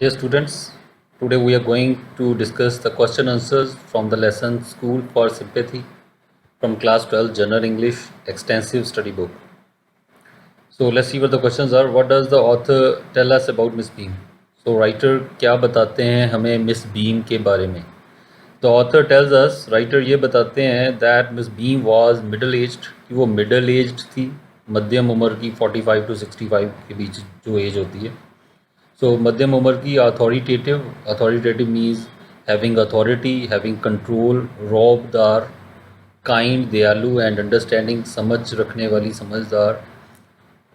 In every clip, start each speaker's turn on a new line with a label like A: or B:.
A: Dear students, today we are going to discuss the question answers from the lesson School for Sympathy from class 12 General English Extensive Study Book. So let's see what the questions are. What does the author tell us about Miss Beam? So writer क्या बताते हैं हमें miss Beam के बारे में? The author tells us, writer ये बताते हैं that Miss Beam was middle aged, कि वो middle aged थी, मध्यम उम्र की 45 to 65 के बीच जो एज होती है. So मध्यम उम्र की authoritative means having authority, having control, रौबदार, kind, दयालु and understanding, समझ रखने वाली, समझदार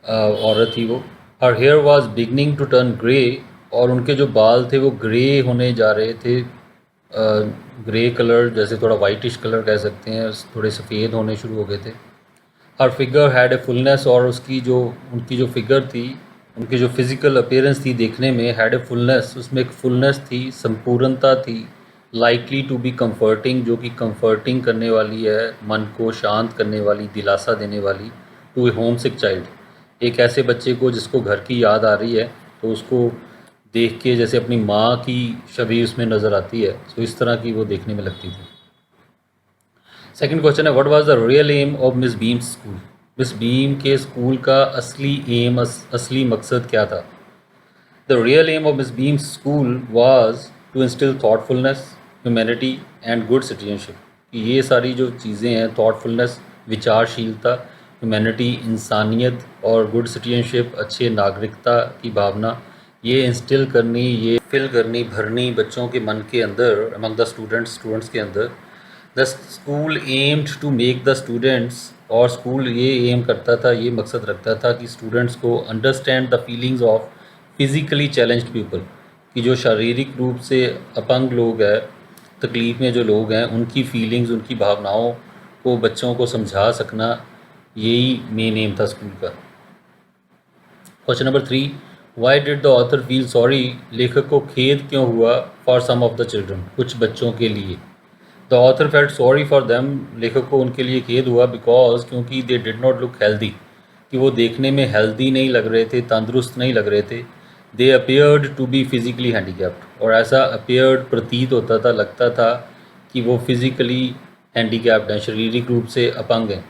A: औरत थी वो. Her hair was beginning to turn grey, और उनके जो बाल थे वो ग्रे होने जा रहे थे. ग्रे कलर जैसे थोड़ा वाइटिश कलर कह सकते हैं, थोड़े सफ़ेद होने शुरू हो गए थे. हर फिगर हैड ए फुलनेस, और उनकी जो फिगर थी, उनकी जो फिज़िकल अपीयरेंस थी देखने में, हैड ए फुलनेस, उसमें एक फुलनेस थी, संपूर्णता थी. लाइकली टू बी कंफर्टिंग, जो कि कंफर्टिंग करने वाली है, मन को शांत करने वाली, दिलासा देने वाली. To a homesick child, एक ऐसे बच्चे को जिसको घर की याद आ रही है, तो उसको देख के जैसे अपनी माँ की छवि उसमें नज़र आती है, तो इस तरह की वो देखने में लगती थी. सेकंड क्वेश्चन है, what was the real aim of Miss Beam's school? Miss Beam के स्कूल का असली एम, असली मकसद क्या था? The real aim of Miss Beam's school was to instil thoughtfulness, humanity and good citizenship. ये सारी जो चीज़ें हैं, थॉटफुलनेस विचारशीलता, ह्यूमैनिटी इंसानियत, और गुड सिटीजनशिप अच्छे नागरिकता की भावना, ये इंस्टिल करनी, ये फिल करनी, भरनी बच्चों के मन के अंदर, अमंग द स्टूडेंट्स के अंदर. The school aimed to make the students, और स्कूल ये एम करता था, ये मकसद रखता था कि स्टूडेंट्स को understand the feelings of physically challenged people, कि जो शारीरिक रूप से अपंग लोग हैं, तकलीफ़ में जो लोग हैं, उनकी फीलिंग्स, उनकी भावनाओं को बच्चों को समझा सकना, यही मेन एम था स्कूल का. Question number 3, why did the author feel sorry, लेखक को खेद क्यों हुआ, for some of the children, कुछ बच्चों के लिए. The author felt sorry for them, लेखक को उनके लिए खेद हुआ, बिकॉज, क्योंकि they did not look healthy, कि वो देखने में हेल्दी नहीं लग रहे थे, तंदुरुस्त नहीं लग रहे थे. They appeared to be physically handicapped, और ऐसा अपेयर्ड प्रतीत होता था, लगता था कि वो फिज़िकली हैंडीकैप्ड हैं, शारीरिक रूप से अपंग हैं.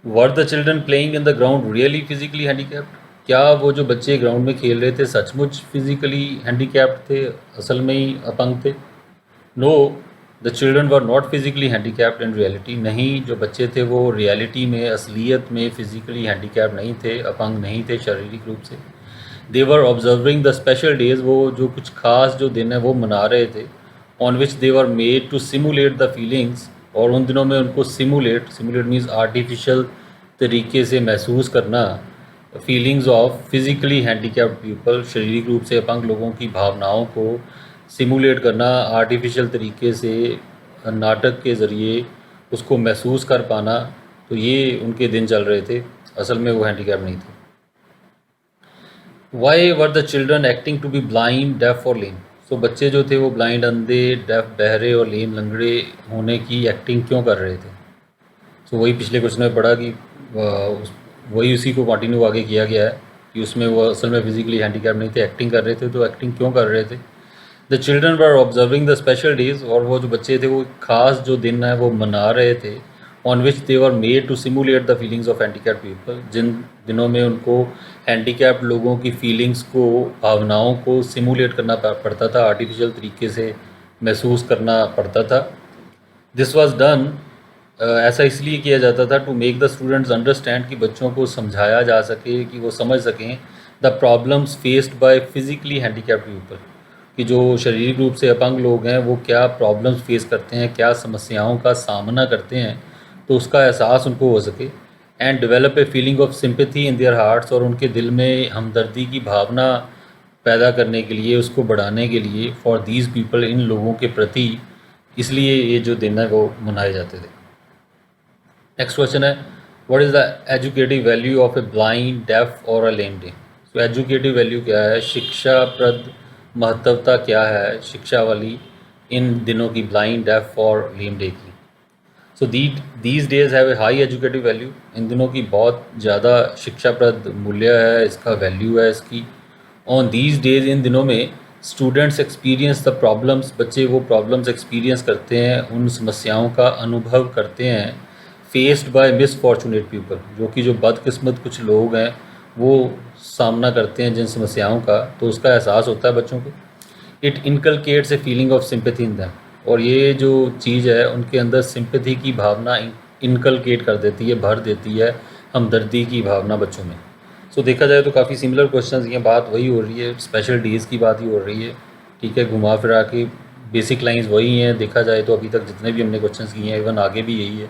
A: वर the children playing in the ground really physically handicapped, क्या वो जो बच्चे ग्राउंड में खेल रहे थे सचमुच फिज़िकली हैंडीकैप्ड थे, असल में ही अपंग थे? No, the children were not physically handicapped in reality, नहीं, जो बच्चे थे वो रियलिटी में, असलियत में फिज़िकली हैंडीकैप्ड नहीं थे, अपंग नहीं थे शारीरिक रूप से. दे वर ऑब्जर्विंग द स्पेशल डेज़, वो जो कुछ खास जो दिन है वो मना रहे थे. On which they were made to simulate the feelings, और उन दिनों में उनको सिमुलेट मीन्स आर्टिफिशियल तरीके से महसूस करना, feelings of physically handicapped people, शारीरिक रूप से अपंग लोगों की भावनाओं को सिमुलेट करना, आर्टिफिशियल तरीके से, नाटक के ज़रिए उसको महसूस कर पाना, तो ये उनके दिन चल रहे थे, असल में वो हैंडीकैप नहीं थे. Why were the children acting to be blind, deaf और लेम, सो बच्चे जो थे वो ब्लाइंड, अंधे, डेफ बहरे और लेम लंगड़े होने की एक्टिंग क्यों कर रहे थे? सो वही पिछले क्वेश्चन में पढ़ा कि वही उसी को कंटिन्यू आगे किया गया है कि उसमें वो असल में फिज़िकली हैंडीकैप नहीं थे, एक्टिंग कर रहे थे, तो एक्टिंग क्यों कर रहे थे? The children were observing the special days, और वो जो बच्चे थे वो खास जो दिन है वो मना रहे थे. On which they were made to simulate the feelings of handicapped people, जिन दिनों में उनको हैंडीकैप्ड लोगों की फीलिंग्स को, भावनाओं को सिमुलेट करना पड़ता था, आर्टिफिशियल तरीके से महसूस करना पड़ता था. दिस वॉज डन, ऐसा इसलिए किया जाता था, to make the students understand, कि बच्चों को समझाया जा सके, कि वो समझ सकें the problems faced by physically handicapped people, कि जो शारीरिक रूप से अपंग लोग हैं वो क्या प्रॉब्लम्स फेस करते हैं, क्या समस्याओं का सामना करते हैं, तो उसका एहसास उनको हो सके. And develop a feeling of sympathy in their hearts, और उनके दिल में हमदर्दी की भावना पैदा करने के लिए, उसको बढ़ाने के लिए, फॉर दीज पीपल, इन लोगों के प्रति, इसलिए ये जो दिन है वो मनाए जाते थे. नेक्स्ट क्वेश्चन है, what is the educative value of a blind, deaf और अ लेम डे? तो एजुकेटिव वैल्यू क्या है, शिक्षाप्रद महत्वता क्या है शिक्षा वाली इन दिनों की, ब्लाइंड, डेफ और लेम डे की? So these days have a high educative value, इन दिनों की बहुत ज़्यादा शिक्षाप्रद मूल्य है, इसका वैल्यू है इसकी. ऑन दीज डेज, इन दिनों में स्टूडेंट्स एक्सपीरियंस द प्रॉब्लम्स, बच्चे वो प्रॉब्लम्स एक्सपीरियंस करते हैं, उन समस्याओं का अनुभव करते हैं फेस्ड बाय मिसफॉर्चुनेट पीपल, जो कि जो बदकिस्मत कुछ लोग हैं वो सामना करते हैं जिन समस्याओं का, तो उसका एहसास होता है बच्चों को। It inculcates a feeling of sympathy in them, और ये जो चीज़ है उनके अंदर सिंपैथी की भावना इनकलकेट कर देती है, भर देती है हमदर्दी की भावना बच्चों में। सो देखा जाए तो काफ़ी सिमिलर क्वेश्चंस, ये बात वही हो रही है, स्पेशल डेज़ की बात ही हो रही है, ठीक है, घुमा फिरा के बेसिक लाइंस वही हैं। देखा जाए तो अभी तक जितने भी हमने क्वेश्चंस किए हैं, इवन आगे भी यही है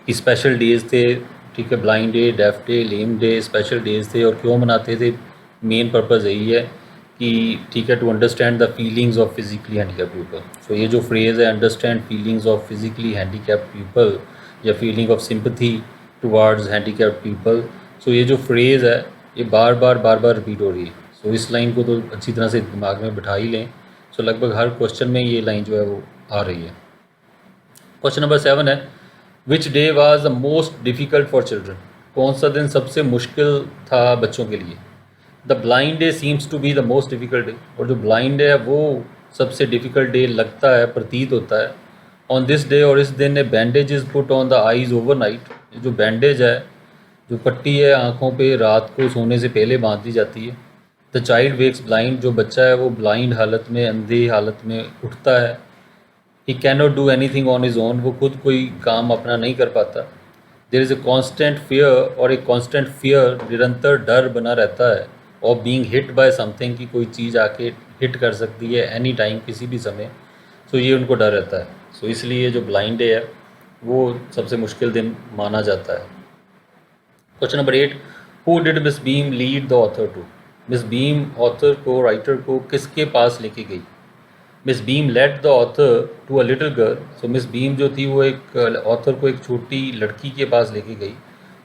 A: कि स्पेशल डेज़ थे, ठीक है, ब्लाइंड डे, डेफ डे, लेम डे, स्पेशल डेज़ थे, और क्यों मनाते थे, मेन पर्पज़ यही है कि ठीक है, to understand the feelings of physically handicapped people. So ये जो फ्रेज़ है, understand feelings of physically handicapped people या feeling of sympathy towards handicapped people, so ये जो फ्रेज़ है ये बार बार रिपीट हो रही है। सो इस लाइन को तो अच्छी तरह से दिमाग में बिठा ही लें। सो लगभग हर क्वेश्चन में ये लाइन जो है वो आ रही है। क्वेश्चन नंबर 7 है, which day was the most difficult for children, कौन सा दिन सबसे मुश्किल था बच्चों के लिए। The blind day seems to be the most difficult day, और जो ब्लाइंड डे है वो सबसे डिफ़िकल्ट डे लगता है, प्रतीत होता है। ऑन दिस डे, और इस दिन, a bandage is put on the eyes overnight, जो बैंडेज है, जो पट्टी है आँखों पे, रात को सोने से पहले बांध दी जाती है। द चाइल्ड वेक्स ब्लाइंड, जो बच्चा है वो ब्लाइंड हालत में, अंधे हालत में उठता है। He can not do any thing on is own, वो खुद कोई काम अपना नहीं कर पाता। There is a constant fear, और एक कॉन्स्टेंट फियर, निरंतर डर बना रहता है, और बीइंग हिट बाय समथिंग, की कोई चीज़ आके हिट कर सकती है एनी टाइम, किसी भी समय। सो ये उनको डर रहता है। सो इसलिए जो ब्लाइंड डे है वो सबसे मुश्किल दिन माना जाता है। Question number 8, who did Miss Beam lead the author to, Miss Beam author को, राइटर को किसके पास लेके गई। Miss Beam led the author to a little girl, so Miss Beam जो थी वो एक ऑथर को एक छोटी लड़की के पास लेके गई।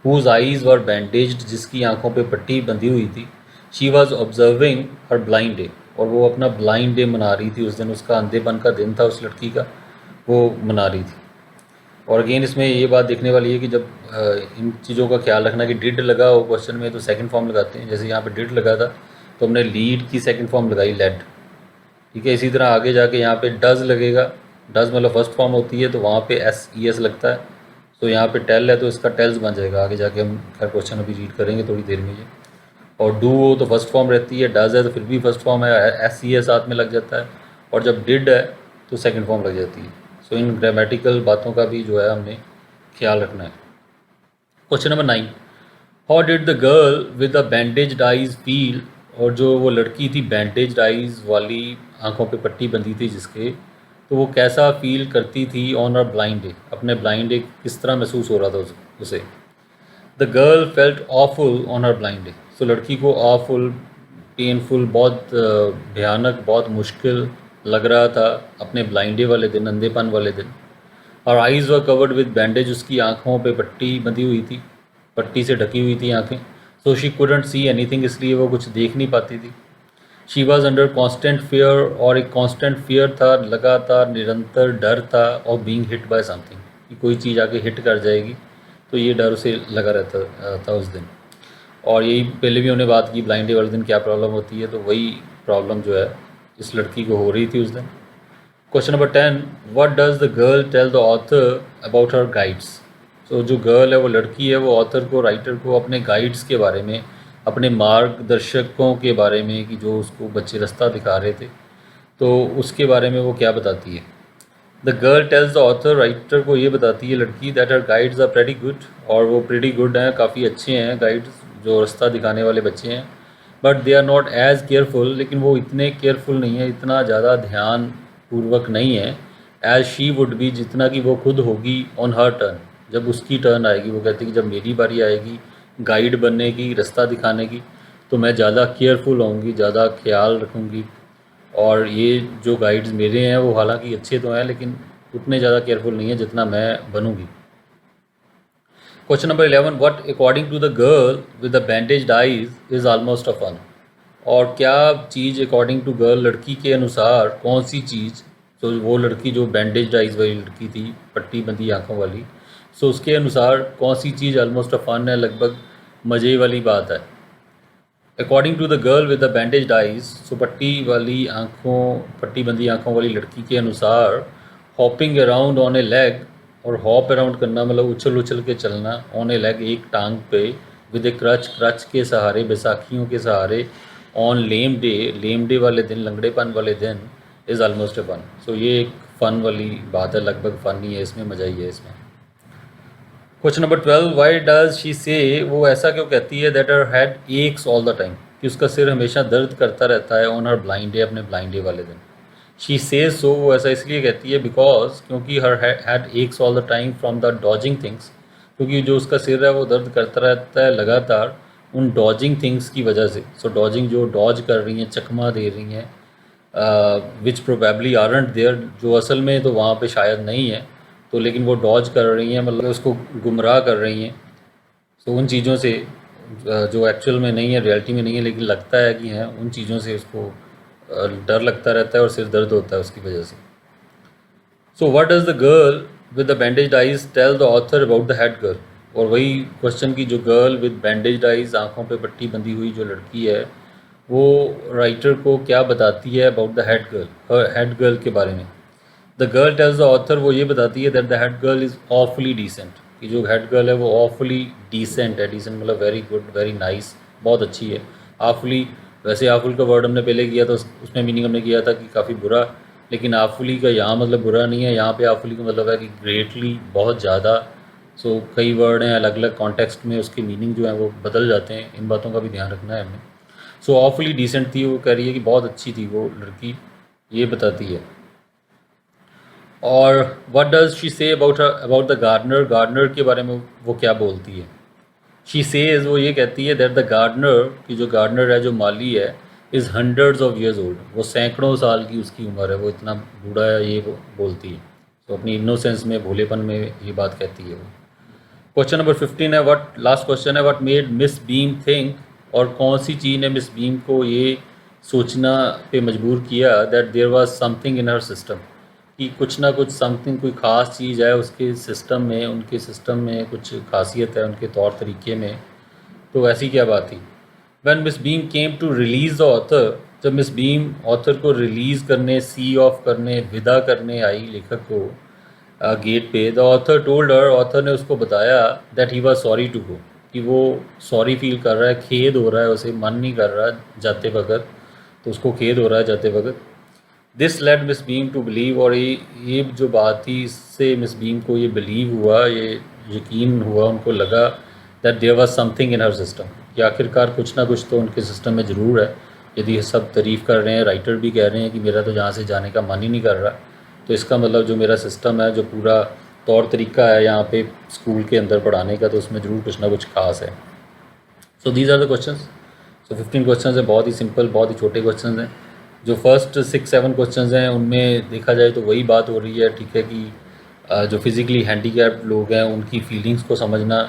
A: हुज आईज़ वर बैंडेज्ड, जिसकी आंखों पे पट्टी बंधी हुई थी। She was observing her blind day, और वो अपना ब्लाइंड डे मना रही थी उस दिन, उसका अंधेपन का दिन था उस लड़की का, वो मना रही थी। और अगेन इसमें ये बात देखने वाली है कि जब इन चीज़ों का ख्याल रखना कि डिड लगा हो क्वेश्चन में तो सेकंड फॉर्म लगाते हैं। जैसे यहाँ पे डिड लगा था तो हमने लीड की सेकंड फॉर्म लगाई लेड, ठीक है। इसी तरह आगे जाके यहाँ पे डज लगेगा, डज मतलब फर्स्ट फॉर्म होती है तो वहाँ पे एस ई एस लगता है। तो यहाँ पे टेल है तो इसका टेल्स बन जाएगा, आगे जाके हम खैर क्वेश्चन अभी रीड करेंगे थोड़ी देर में ये। और डू हो तो फर्स्ट फॉर्म रहती है, डज है तो फिर भी फर्स्ट फॉर्म है, एस ई एस साथ में लग जाता है, और जब डिड है तो सेकंड फॉर्म लग जाती है। सो इन ग्रामेटिकल बातों का भी जो है हमने ख्याल रखना है। Question number 9, how did the girl with the bandage eyes feel, और जो वो लड़की थी बैंडेज आइज वाली, आंखों पे पट्टी बंधी थी जिसके, तो वो कैसा फील करती थी ऑन हर ब्लाइंड डे, अपने ब्लाइंड डे किस तरह महसूस हो रहा था उसे। The girl felt awful on her blind day, so लड़की को ऑफुल, पेनफुल, बहुत भयानक, बहुत मुश्किल लग रहा था अपने ब्लाइंड डे वाले दिन, अंधेपन वाले दिन। और eyes were covered with bandage, उसकी आँखों पे पट्टी बंधी हुई थी, पट्टी से ढकी हुई थी आँखें। So she couldn't see anything, इसलिए वो कुछ देख नहीं पाती थी। She was under constant fear, और एक कॉन्स्टेंट फियर था, लगातार निरंतर डर था, और बीइंग हिट बाय समथिंग, कि कोई चीज़ आके हिट कर जाएगी, तो ये डर उसे लगा रहता था उस दिन। और यही पहले भी हमने बात की ब्लाइंड डे वाले दिन क्या प्रॉब्लम होती है, तो वही प्रॉब्लम जो है इस लड़की को हो रही थी उस दिन। Question number 10, what does the girl tell the author about her guides, तो जो गर्ल है वो लड़की है, वो ऑथर को, राइटर को अपने गाइड्स के बारे में, अपने मार्गदर्शकों के बारे में, कि जो उसको बच्चे रास्ता दिखा रहे थे, तो उसके बारे में वो क्या बताती है। The girl tells the author, writer को ये बताती है लड़की, that her guides are pretty good, और वो प्रेटी गुड हैं, काफ़ी अच्छे हैं गाइड्स, जो रास्ता दिखाने वाले बच्चे हैं। But they are not as careful, लेकिन वो इतने केयरफुल नहीं है, इतना ज़्यादा ध्यान पूर्वक नहीं है, एज शी वुड बी, जितना कि वो खुद होगी ऑन हर टर्न, जब उसकी टर्न आएगी। वो कहती है कि जब मेरी बारी आएगी गाइड बनने की, रास्ता दिखाने की, तो मैं ज़्यादा केयरफुल होंगी, ज़्यादा ख्याल रखूँगी। और ये जो गाइड्स मेरे हैं वो हालांकि अच्छे तो हैं, लेकिन उतने ज़्यादा केयरफुल नहीं है जितना मैं बनूँगी। Question number 11, what according to the girl with the bandaged eyes is almost a fun, और क्या चीज़ अकॉर्डिंग टू गर्ल, लड़की के अनुसार कौन सी चीज़, तो वो लड़की जो बैंडेज आइज वाली लड़की थी, पट्टी बंदी आँखों वाली, सो उसके अनुसार कौन सी चीज़ ऑलमोस्ट अ फन है, लगभग मज़े वाली बात है। According to the girl with the bandage eyes, so पट्टी बंदी आँखों वाली लड़की के अनुसार, hopping around on a leg, और हॉप अराउंड करना मतलब उछल उछल के चलना, ऑन ए लेग एक टांग पे, विद ए क्रच के सहारे, बैसाखियों के सहारे, ऑन लेम डे वाले दिन, लंगड़ेपन वाले दिन, इज़ ऑलमोस्ट ए फन। सो ये एक फ़न वाली बात है, लगभग फ़न ही है इसमें, मज़ा ही है इसमें। Question number 12, why does she से, वो ऐसा क्यों कहती है, that her head x all the time, कि उसका सिर हमेशा दर्द करता रहता है, ऑन हर ब्लाइंड डे, अपने ब्लाइंड डे वाले दिन। शी सेज सो, वो ऐसा इसलिए कहती है बिकॉज, क्योंकि हर head x all the time from the dodging things, क्योंकि जो उसका सिर है वो दर्द करता रहता है लगातार उन डॉजिंग थिंग्स की वजह से। सो डॉजिंग, जो डॉज कर रही हैं, चकमा दे रही हैं, विच प्रोबेबली आरंट देयर, जो असल में तो वहाँ पे शायद नहीं है, तो लेकिन वो डॉज कर रही हैं, मतलब उसको गुमराह कर रही हैं। सो उन चीज़ों से जो एक्चुअल में नहीं है, रियलिटी में नहीं है, लेकिन लगता है कि हैं, उन चीज़ों से उसको डर लगता रहता है और सिर दर्द होता है उसकी वजह से। So what does the girl with the bandage eyes tell the author about the head girl, और वही क्वेश्चन की जो गर्ल विद बैंडेज आइज, आँखों पे पट्टी बंधी हुई जो लड़की है, वो राइटर को क्या बताती है अबाउट द हेड गर्ल के बारे में। The girl tells the author, वो ये बताती है that the head girl is awfully decent, कि जो हेड गर्ल है वो ऑफुली डिसेंट है, डिसेंट मतलब वेरी गुड, वेरी नाइस, बहुत अच्छी है। ऑफुली, वैसे ऑफुल का वर्ड हमने पहले किया था, उसमें मीनिंग हमने किया था कि काफ़ी बुरा, लेकिन ऑफुली का यहाँ मतलब बुरा नहीं है, यहाँ पे ऑफुली का मतलब है कि ग्रेटली, बहुत ज़्यादा। सो कई वर्ड हैं, अलग अलग कॉन्टेक्स्ट में उसके मीनिंग जो है वो बदल जाते हैं, इन बातों का भी ध्यान रखना है हमें। सो ऑफुली डिसेंट थी, वो कह रही है कि बहुत अच्छी थी वो लड़की, ये बताती है। और what does she say about the gardener, gardener के बारे में वो क्या बोलती है। शी सेज, वो ये कहती है दैट द गार्डनर, कि जो गार्डनर है, जो माली है, is hundreds of years old, वो सैकड़ों साल की उसकी उम्र है, वो इतना बूढ़ा है, ये वो बोलती है। तो अपनी इनोसेंस में, भोलेपन में ये बात कहती है वो। क्वेश्चन नंबर 15 है, व्हाट, लास्ट क्वेश्चन है, what made miss beam think, और कौन सी चीज़ ने मिस बीम को ये सोचना पे मजबूर किया that there was something in her system, कि कुछ ना कुछ समथिंग, कोई ख़ास चीज़ है उसके सिस्टम में, उनके सिस्टम में कुछ खासियत है उनके तौर तरीके में। तो ऐसी क्या बात थी। When Miss Beam came to release the author, जब मिस बीम ऑथर को रिलीज़ करने, सी ऑफ करने, विदा करने आई लेखक को गेट पे, the author told her, author ने उसको बताया that he was sorry to go, कि वो सॉरी फील कर रहा है, खेद हो रहा है उसे, मन नहीं कर रहा जाते वक्त, तो उसको खेद हो रहा है जाते वक्त। This led Miss Beam to believe, और ये जो बात थी, इससे मिस बीम को ये बिलीव हुआ, ये यकीन हुआ, उनको लगा that there was something in her system, कि आखिरकार कुछ ना कुछ तो उनके सिस्टम में ज़रूर है। यदि सब तारीफ़ कर रहे हैं, राइटर भी कह रहे हैं कि मेरा तो यहाँ से जाने का मन ही नहीं कर रहा, तो इसका मतलब जो मेरा सिस्टम है, जो पूरा तौर तरीका है यहाँ पे स्कूल के अंदर पढ़ाने का, तो उसमें ज़रूर कुछ ना कुछ खास है। So these are the question. So 15 question है, बहुत ही सिंपल, बहुत ही छोटे क्वेश्चन हैं। जो फर्स्ट 6-7 क्वेश्चन हैं उनमें देखा जाए तो वही बात हो रही है, ठीक है, कि जो फिज़िकली हैंडीकैप्ड लोग हैं उनकी फीलिंग्स को समझना,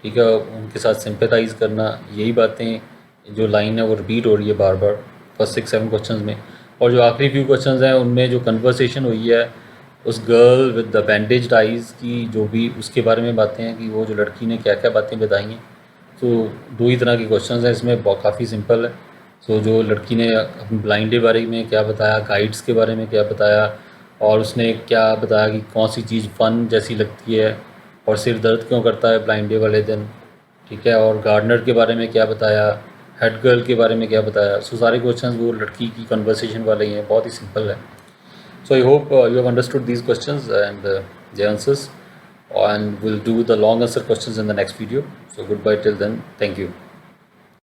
A: ठीक है, उनके साथ सिंपैथाइज़ करना, यही बातें जो लाइन है वो रिपीट हो रही है बार बार फर्स्ट 6-7 क्वेश्चन में। और जो आखिरी फ्यू क्वेश्चन हैं उनमें जो कन्वर्सेशन हुई है उस गर्ल विद द बैंडेज्ड आइज़ की, जो भी उसके बारे में बातें हैं कि वो जो लड़की ने क्या क्या बातें बताई हैं। तो दो ही तरह के क्वेश्चन हैं इसमें, काफ़ी सिंपल है। सो जो लड़की ने अपनी ब्लाइंड डे बारे में क्या बताया, गाइड्स के बारे में क्या बताया, और उसने क्या बताया कि कौन सी चीज़ फ़न जैसी लगती है और सिर दर्द क्यों करता है ब्लाइंड डे वाले दिन, ठीक है, और गार्डनर के बारे में क्या बताया, हेड गर्ल के बारे में क्या बताया। सो सारे क्वेश्चंस वो लड़की की कन्वर्सेशन वाले ही हैं, बहुत ही सिंपल है। So I hope you have understood these questions and the answers, and we'll do the long answer questions in the next video. So goodbye till then. Thank you.